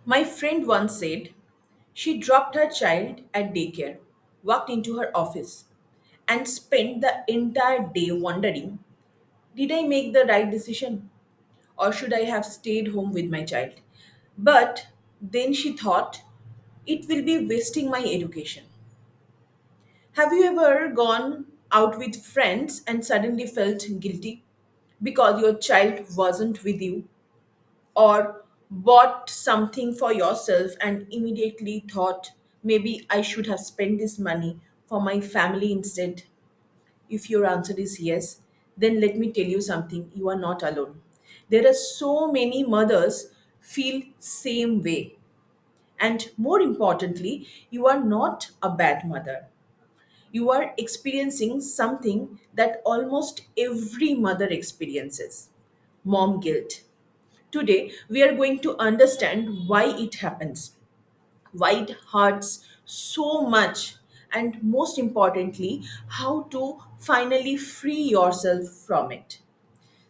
My friend once said she dropped her child at daycare, walked into her office, and spent the entire day wondering, did I make the right decision or should I have stayed home with my child? But then she thought, it will be wasting my education. Have you ever gone out with friends and suddenly felt guilty because your child wasn't with you, or bought something for yourself and immediately thought, maybe I should have spent this money for my family instead? If your answer is yes, then let me tell you something, you are not alone. There are so many mothers feel same way. And more importantly, you are not a bad mother. You are experiencing something that almost every mother experiences: mom guilt. Today, we are going to understand why it happens, why it hurts so much, and most importantly, how to finally free yourself from it.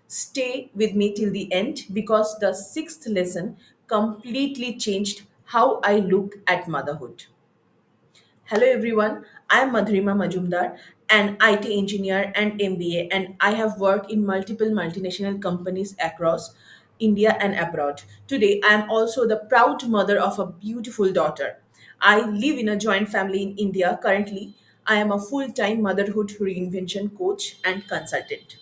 Stay with me till the end because the sixth lesson completely changed how I look at motherhood. Hello everyone, I am Madhurima Majumdar, an IT engineer and MBA, and I have worked in multiple multinational companies across India and abroad. Today, I am also the proud mother of a beautiful daughter. I live in a joint family in India. Currently, I am a full time motherhood reinvention coach and consultant.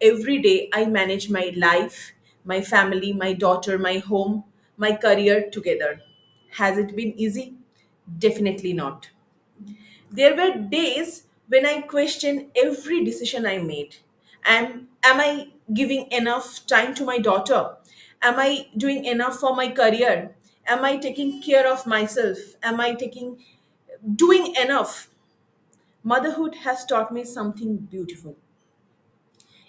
Every day, I manage my life, my family, my daughter, my home, my career together. Has it been easy? Definitely not. There were days when I questioned every decision I made. Am I giving enough time to my daughter? Am I doing enough for my career? Am I taking care of myself? Am I doing enough? Motherhood has taught me something beautiful.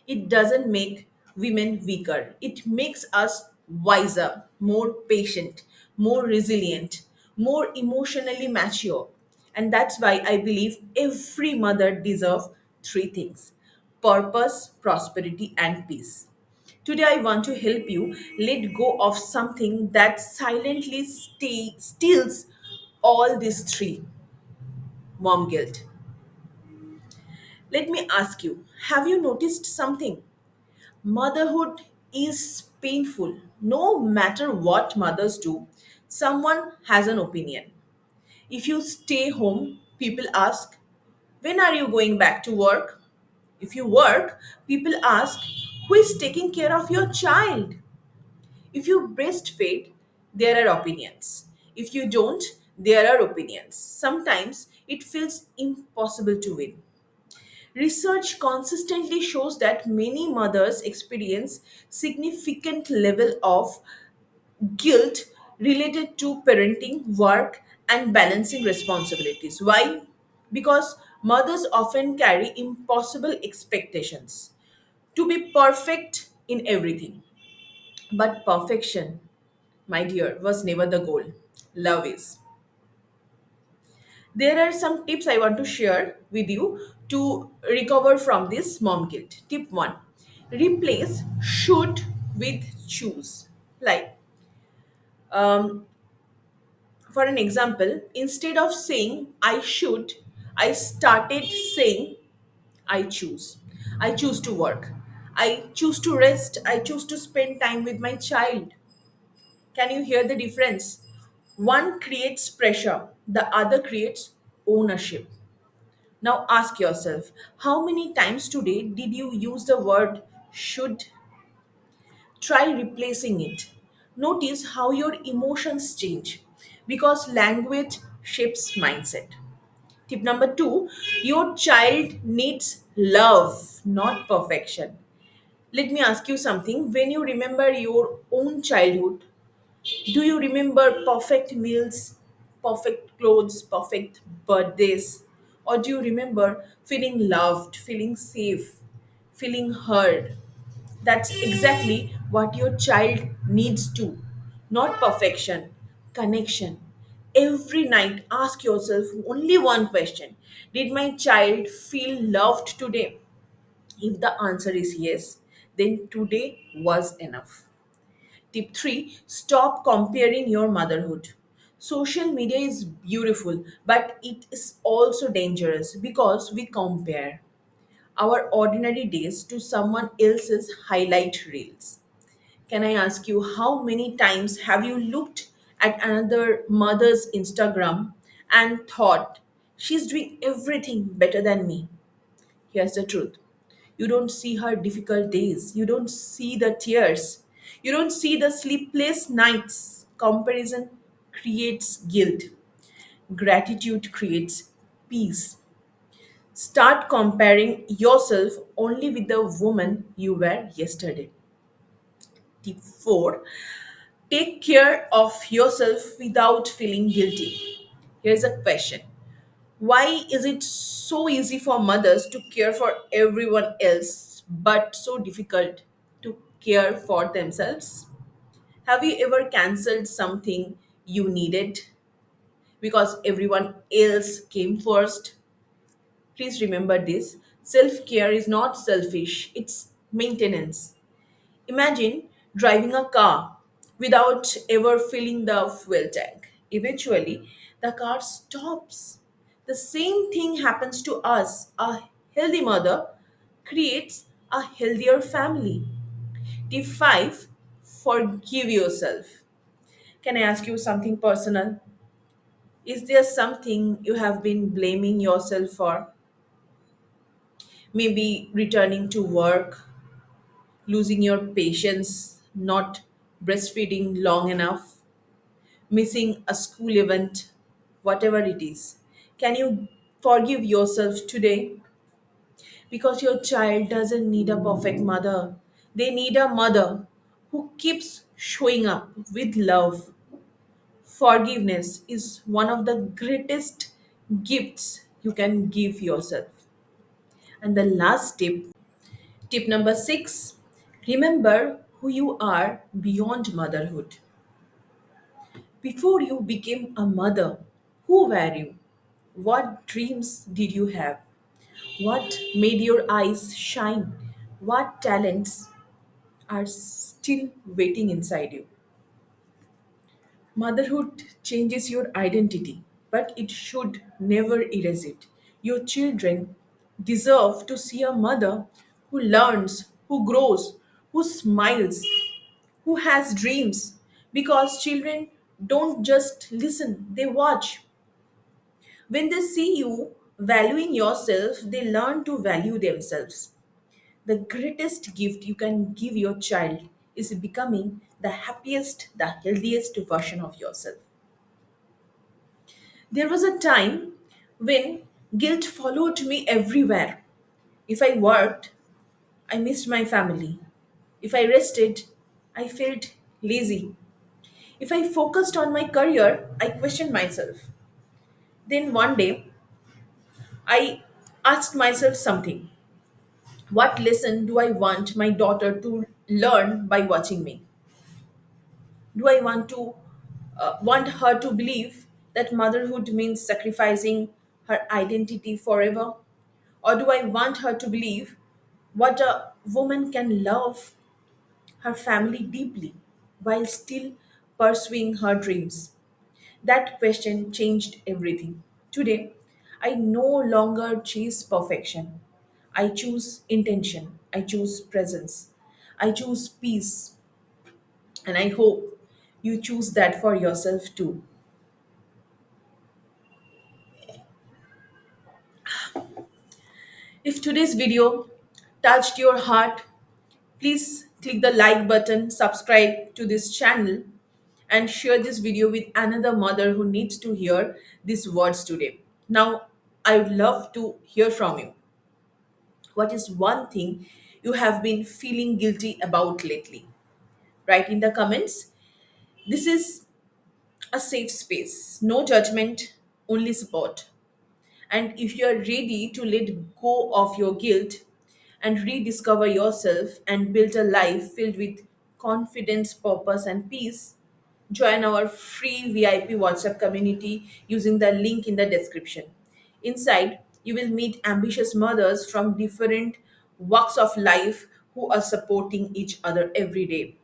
It doesn't make women weaker. It makes us wiser, more patient, more resilient, more emotionally mature. And that's why I believe every mother deserves three things: purpose, prosperity, and peace. Today, I want to help you let go of something that silently steals all these three: mom guilt. Let me ask you, have you noticed something? Motherhood is painful. No matter what mothers do, someone has an opinion. If you stay home, people ask, when are you going back to work? If you work, people ask, who is taking care of your child? If you breastfeed, there are opinions. If you don't, there are opinions. Sometimes it feels impossible to win. Research consistently shows that many mothers experience significant level of guilt related to parenting, work, and balancing responsibilities. Why? Because mothers often carry impossible expectations to be perfect in everything. But perfection, my dear, was never the goal. Love is. There are some tips I want to share with you to recover from this mom guilt. Tip 1: replace should with choose. Like, um, for an example, instead of saying I should, I started saying I choose. I choose to work. I choose to rest. I choose to spend time with my child. Can you hear the difference? One creates pressure, the other creates ownership. Now ask yourself, how many times today did you use the word should? Try replacing it. Notice how your emotions change because language shapes mindset. Tip number 2: your child needs love, not perfection. Let me ask you something. When you remember your own childhood, do you remember perfect meals, perfect clothes, perfect birthdays? Or do you remember feeling loved, feeling safe, feeling heard? That's exactly what your child needs to. Not perfection, connection. Every night, ask yourself only one question: did my child feel loved today? If the answer is yes, then today was enough. Tip 3, stop comparing your motherhood. Social media is beautiful, but it is also dangerous because we compare our ordinary days to someone else's highlight reels. Can I ask you, how many times have you looked at another mother's Instagram and thought, she's doing everything better than me? Here's the truth. You don't see her difficult days. You don't see the tears. You don't see the sleepless nights. Comparison creates guilt. Gratitude creates peace. Start comparing yourself only with the woman you were yesterday. Tip 4, take care of yourself without feeling guilty. Here's a question. Why is it so easy for mothers to care for everyone else but so difficult to care for themselves? Have you ever cancelled something you needed because everyone else came first? Please remember this: self care is not selfish, it's maintenance. Imagine driving a car without ever filling the fuel tank. Eventually, the car stops. The same thing happens to us. A healthy mother creates a healthier family. Tip 5, forgive yourself. Can I ask you something personal? Is there something you have been blaming yourself for? Maybe returning to work, losing your patience, not breastfeeding long enough, missing a school event, whatever it is. Can you forgive yourself today? Because your child doesn't need a perfect mother. They need a mother who keeps showing up with love. Forgiveness is one of the greatest gifts you can give yourself. And the last tip, tip number 6, remember who you are beyond motherhood. Before you became a mother, who were you? What dreams did you have? What made your eyes shine? What talents are still waiting inside you? Motherhood changes your identity, but it should never erase it. Your children deserve to see a mother who learns, who grows, who smiles, who has dreams. Because children don't just listen, they watch. When they see you valuing yourself, they learn to value themselves. The greatest gift you can give your child is becoming the happiest, the healthiest version of yourself. There was a time when guilt followed me everywhere. If I worked, I missed my family. If I rested, I felt lazy. If I focused on my career, I questioned myself. Then one day, I asked myself something. What lesson do I want my daughter to learn by watching me? Do I want her to believe that motherhood means sacrificing her identity forever? Or do I want her to believe what a woman can love her family deeply while still pursuing her dreams? That question changed everything. Today, I no longer chase perfection. I choose intention. I choose presence. I choose peace. And I hope you choose that for yourself too. If today's video touched your heart, please click the like button, subscribe to this channel, and share this video with another mother who needs to hear these words today. Now, I would love to hear from you. What is one thing you have been feeling guilty about lately? Write in the comments. This is a safe space, no judgment, only support. And if you are ready to let go of your guilt and rediscover yourself and build a life filled with confidence, purpose, and peace, join our free VIP WhatsApp community using the link in the description. Inside, you will meet ambitious mothers from different walks of life who are supporting each other every day.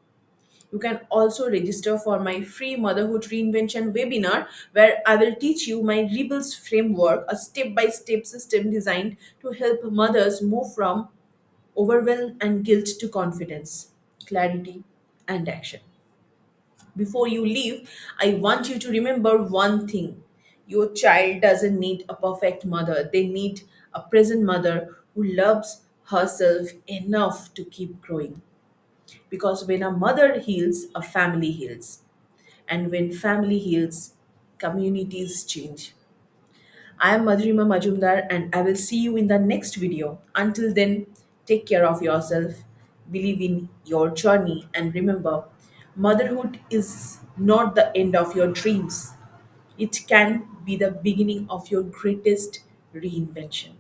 You can also register for my free motherhood reinvention webinar where I will teach you my Rebels framework, a step by step system designed to help mothers move from overwhelm and guilt to confidence, clarity, and action. Before you leave, I want you to remember one thing: your child doesn't need a perfect mother, they need a present mother who loves herself enough to keep growing. Because when a mother heals, a family heals. And when family heals, communities change. I am Madhurima Majumdar and I will see you in the next video. Until then, take care of yourself, believe in your journey, and remember, motherhood is not the end of your dreams. It can be the beginning of your greatest reinvention.